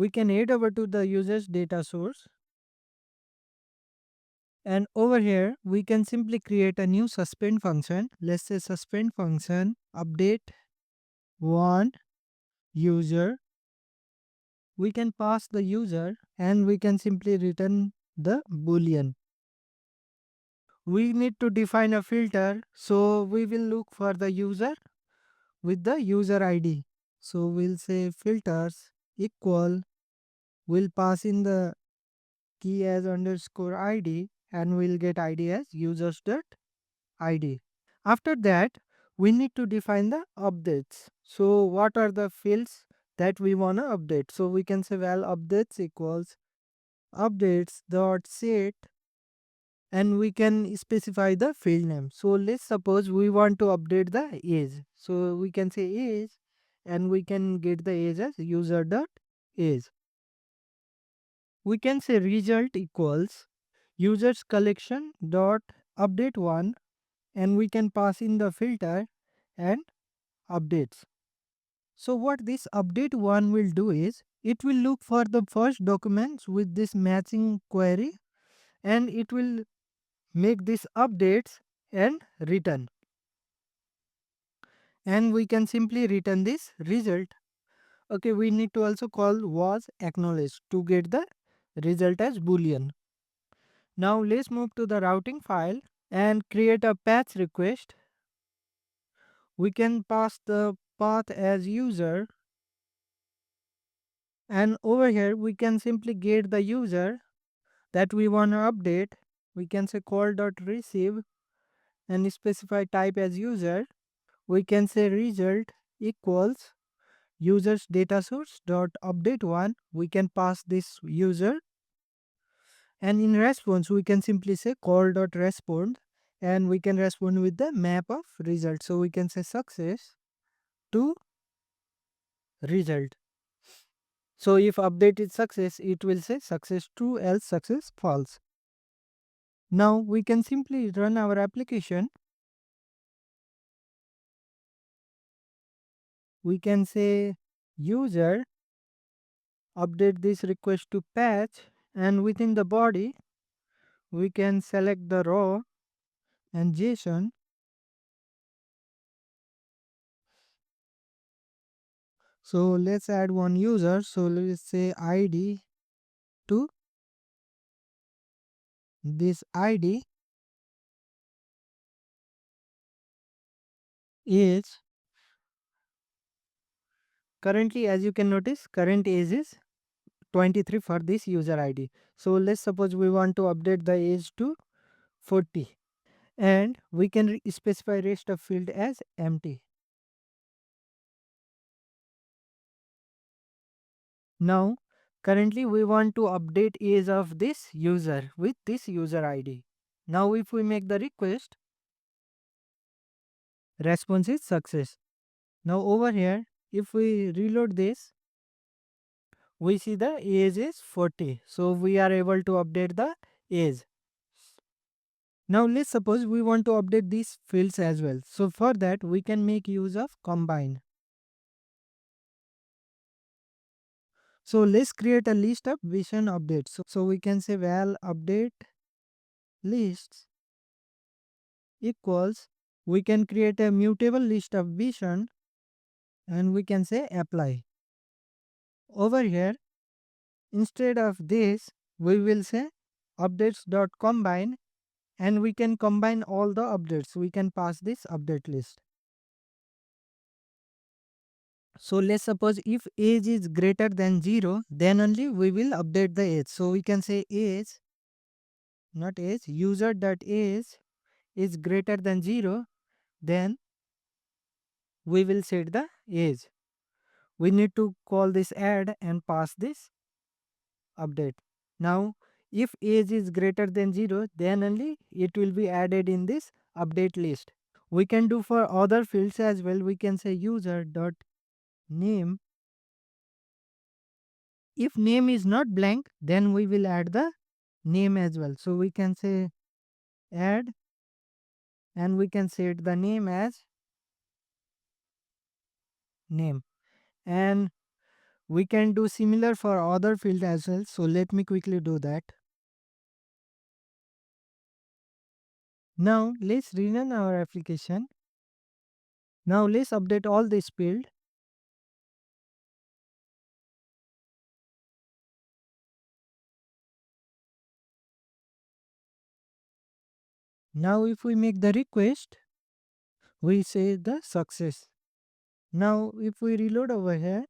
we can head over to the user's data source, and over here we can simply create a new suspend function. Let's say suspend function update one user. We can pass the user and we can simply return the boolean. We need to define a filter, so we will look for the user with the user ID. So we'll say filters equal, we'll pass in the key as underscore ID and we'll get ID as users.id. After that, we need to define the updates. So what are the fields that we want to update? So we can say val updates equals updates dot set, and we can specify the field name. So let's suppose we want to update the age. So we can say age and we can get the age as user.age. We can say result equals users collection dot update one, and we can pass in the filter and updates. So what this update one will do is it will look for the first documents with this matching query, and it will make these updates and return, and we can simply return this result. Okay, we need to also call was acknowledged to get the result as boolean. Now let's move to the routing file and create a patch request. We can pass the path as user, and over here we can simply get the user that we want to update. We can say call.receive and specify type as user. We can say result equals users data source dot update one. We can pass this user, and in response we can simply say call dot respond, and we can respond with the map of result. So we can say success to result. So if update is success, it will say success true, else success false. Now we can simply run our application. We can say user update this request to patch, and within the body we can select the raw and JSON. So let's add one user. So let's say ID to this ID is currently, as you can notice, current age is 23 for this user ID. So let's suppose we want to update the age to 40, and we can specify rest of field as empty. Now currently we want to update age of this user with this user ID. Now if we make the request, response is success. Now over here if we reload this, we see the age is 40. So we are able to update the age. Now let's suppose we want to update these fields as well. So for that we can make use of combine. So let's create a list of vision updates. So we can say val update lists equals, we can create a mutable list of vision and we can say apply. Over here instead of this we will say updates.combine, and we can combine all the updates. We can pass this update list. So let's suppose if age is greater than 0, then only we will update the age. So we can say age, not age, user.age is greater than 0, then we will set the age. We need to call this add and pass this update. Now if age is greater than 0, then only it will be added in this update list. We can do for other fields as well. We can say user.name. If name is not blank, then we will add the name as well. So we can say add, and we can set the name as name, and We can do similar for other field as well. So let me quickly do that. Now let's rerun our application. Now let's update all this field. Now if we make the request, we say the success. Now if we reload over here,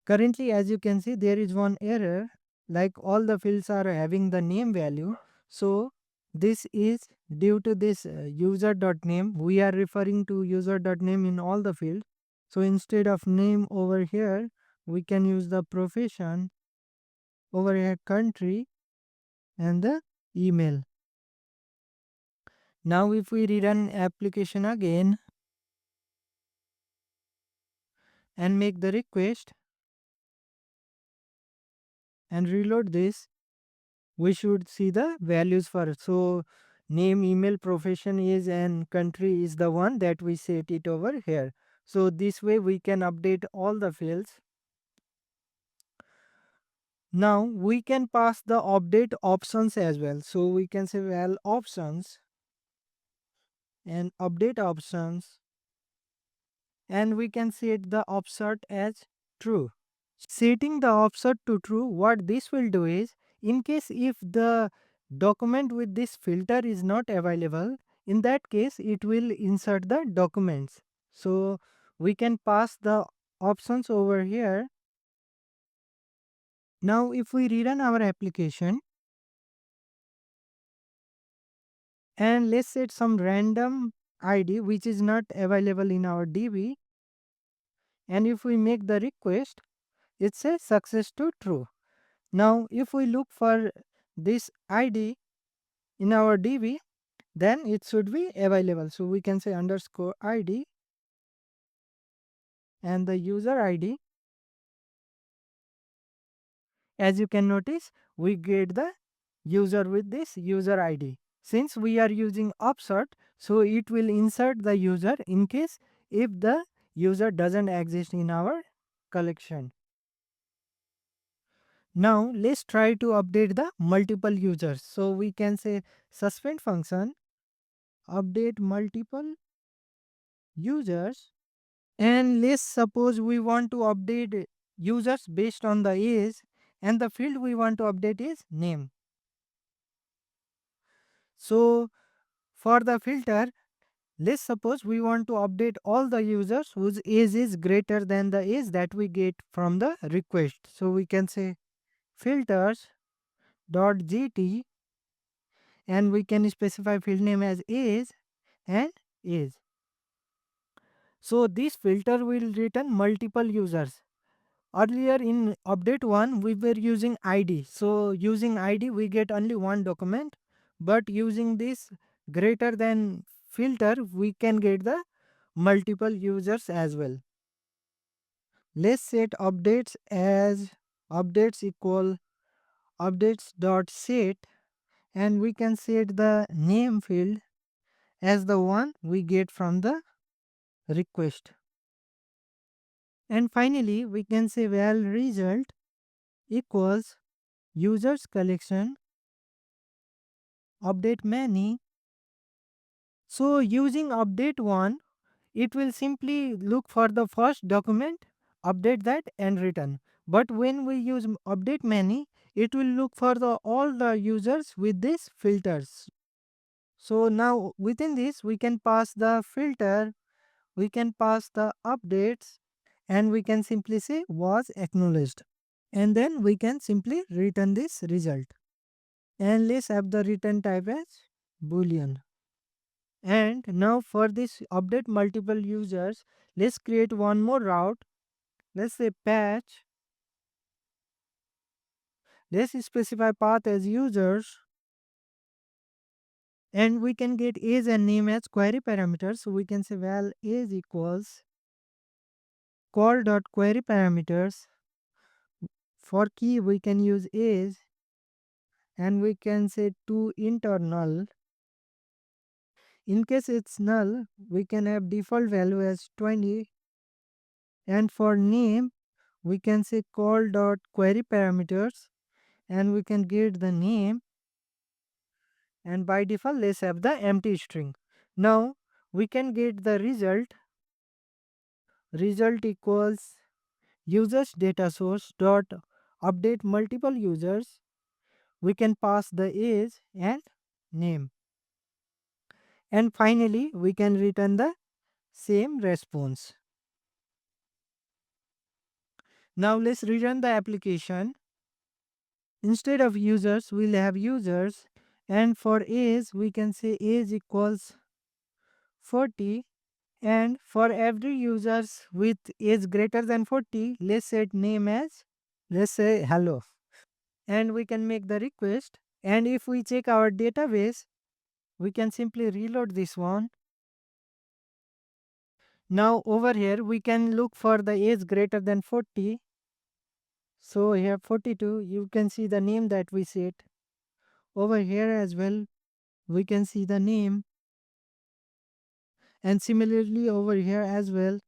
currently as you can see there is one error, like all the fields are having the name value. So this is due to this user.name. We are referring to user.name in all the fields. So instead of name over here, we can use the profession, over here country, and the email. Now if we rerun application again and make the request and reload this, we should see the values first. So name, email, profession is, and country is the one that we set it over here. So this way we can update all the fields. Now we can pass the update options as well. So we can say val options and update options, and we can set the offset as true. Setting the offset to true, what this will do is, in case if the document with this filter is not available, in that case it will insert the documents. So we can pass the options over here. Now if we rerun our application and let's set some random ID which is not available in our DB, and if we make the request, it says success to true. Now if we look for this ID in our DB, then it should be available. So we can say underscore ID and the user ID. As you can notice, we get the user with this user ID. Since we are using offset, so it will insert the user in case if the user doesn't exist in our collection. Now let's try to update the multiple users. So we can say suspend function update multiple users, and let's suppose we want to update users based on the age, and the field we want to update is name. So for the filter, let's suppose we want to update all the users whose age is greater than the age that we get from the request. So we can say filters dot gt, and we can specify field name as age and age. So this filter will return multiple users. Earlier in UpdateOne, we were using ID. So using ID, we get only one document. But using this greater than filter, we can get the multiple users as well. Let's set updates as updates equal updates.set, and we can set the name field as the one we get from the request. And finally, we can say val result equals users collection UpdateMany. So using UpdateOne, it will simply look for the first document, update that and return. But when we use UpdateMany, it will look for all the users with these filters. So now within this, we can pass the filter, we can pass the updates, and we can simply say was acknowledged. And then we can simply return this result. And let's have the return type as Boolean. And now for this update multiple users, let's create one more route. Let's say patch. Let's specify path as users. And we can get age and name as query parameters. So we can say val age equals call.query parameters. For key, we can use age, and we can say to internal. In case it's null, we can have default value as 20. And for name, we can say call dot query parameters, and we can get the name, and by default let's have the empty string. Now we can get the result equals users data source dot update multiple users. We can pass the age and name, and finally we can return the same response. Now let's rerun the application. Instead of users we'll have users, and for age we can say age equals 40, and for every users with age greater than 40 let's set name as, let's say, hello, and we can make the request. And if we check our database, we can simply reload this one. Now over here we can look for the age greater than 40. So here 42, you can see the name that we set. Over here as well we can see the name, and similarly over here as well.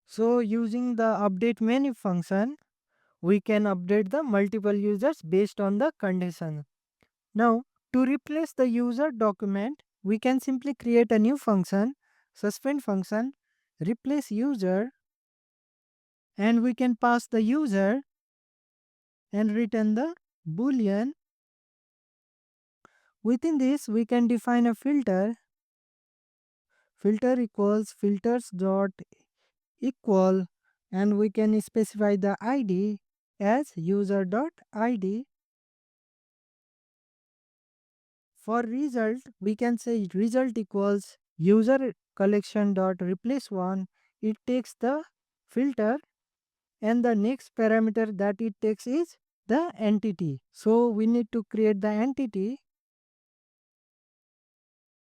So using the UpdateMany function, we can update the multiple users based on the condition. Now to replace the user document, we can simply create a new function, suspend function, replace user, and we can pass the user and return the boolean. Within this we can define a filter equals filters dot equal, and we can specify the id as user dot id. For result we can say result equals user collection dot replaceOne. It takes the filter, and the next parameter that it takes is the entity. So we need to create the entity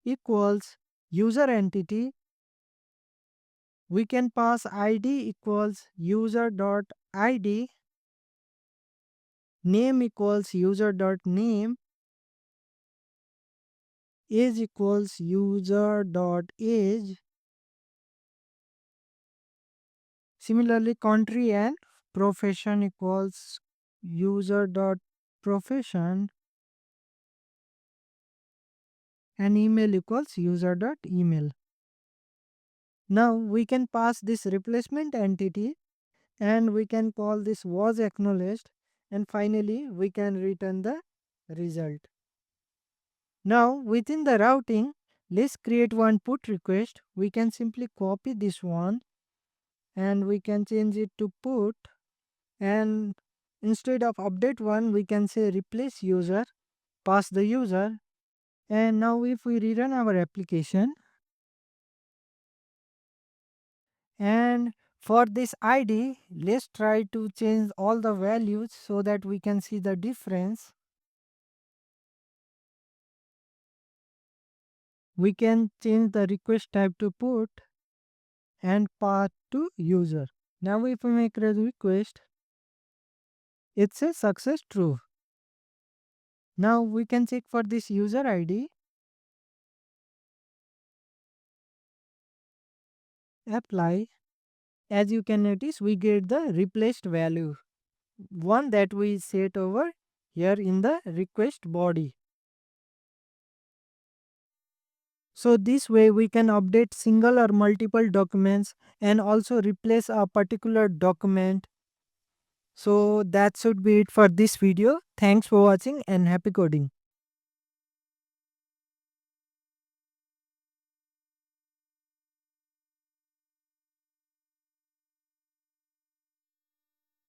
equals user entity. We can pass id equals user dot id, name equals user dot name, age equals user dot age. Similarly, country and profession equals user dot profession, and email equals user dot email. Now we can pass this replacement entity, and we can call this was acknowledged, and finally we can return the result. Now within the routing, let's create one put request. We can simply copy this one and we can change it to put, and instead of UpdateOne we can say replace user, pass the user. And now if we rerun our application, and for this id let's try to change all the values so that we can see the difference. We can change the request type to put and path to user. Now if we make a request, it says success true. Now we can check for this user id, apply. As you can notice, we get the replaced value, one that we set over here in the request body. So this way we can update single or multiple documents and also replace a particular document. So that should be it for this video. Thanks for watching and happy coding.